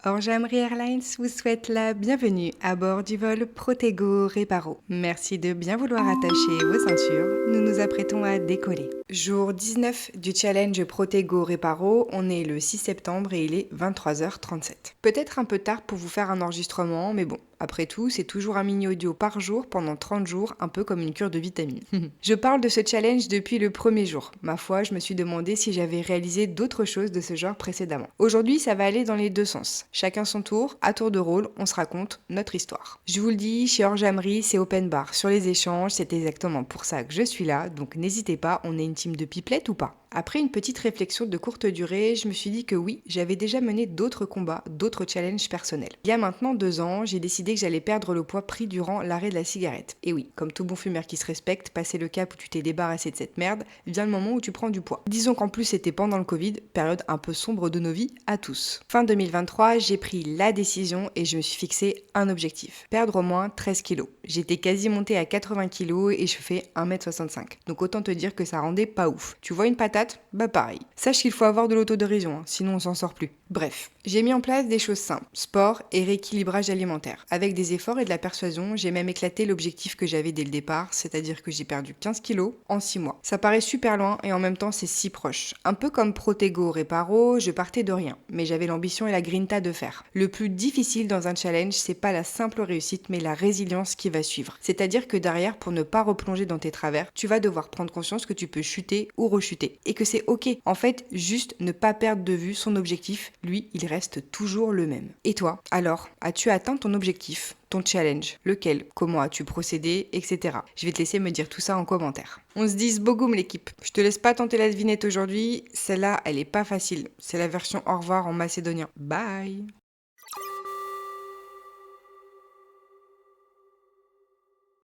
Orgeamry Airlines vous souhaite la bienvenue à bord du vol Protego Reparo. Merci de bien vouloir attacher vos ceintures. Nous nous apprêtons à décoller. Jour 19 du challenge Protego Reparo, on est le 6 septembre et il est 23h37. Peut-être un peu tard pour vous faire un enregistrement, mais bon, après tout, c'est toujours un mini audio par jour pendant 30 jours, un peu comme une cure de vitamines. Je parle de ce challenge depuis le premier jour. Ma foi, je me suis demandé si j'avais réalisé d'autres choses de ce genre précédemment. Aujourd'hui, ça va aller dans les deux sens. Chacun son tour, à tour de rôle, on se raconte notre histoire. Je vous le dis, chez Orgeamry, c'est open bar. Sur les échanges, c'est exactement pour ça que je suis là, donc n'hésitez pas, on est une team de pipelettes ou pas? Après une petite réflexion de courte durée, je me suis dit que oui, j'avais déjà mené d'autres combats, d'autres challenges personnels. Il y a maintenant 2 ans, j'ai décidé que j'allais perdre le poids pris durant l'arrêt de la cigarette. Et oui, comme tout bon fumeur qui se respecte, passé le cap où tu t'es débarrassé de cette merde, vient le moment où tu prends du poids. Disons qu'en plus c'était pendant le Covid, période un peu sombre de nos vies à tous. Fin 2023, j'ai pris la décision et je me suis fixé un objectif. Perdre au moins 13 kilos. J'étais quasi montée à 80 kilos et je fais 1m65. Donc autant te dire que ça rendait pas ouf. Tu vois une patate? Bah pareil. Sache qu'il faut avoir de l'autodérision, sinon on s'en sort plus. Bref, j'ai mis en place des choses simples, sport et rééquilibrage alimentaire. Avec des efforts et de la persuasion, j'ai même éclaté l'objectif que j'avais dès le départ, c'est-à-dire que j'ai perdu 15 kilos en 6 mois. Ça paraît super loin et en même temps c'est si proche. Un peu comme Protego Reparo, je partais de rien, mais j'avais l'ambition et la grinta de faire. Le plus difficile dans un challenge, c'est pas la simple réussite, mais la résilience qui va suivre. C'est-à-dire que derrière, pour ne pas replonger dans tes travers, tu vas devoir prendre conscience que tu peux chuter ou rechuter. Et que c'est ok. En fait, juste ne pas perdre de vue son objectif, lui, il reste toujours le même. Et toi, alors, as-tu atteint ton objectif, ton challenge? Lequel? Comment as-tu procédé? Etc. Je vais te laisser me dire tout ça en commentaire. On se dit bogoum l'équipe. Je te laisse pas tenter la devinette aujourd'hui. Celle-là, elle est pas facile. C'est la version au revoir en macédonien. Bye!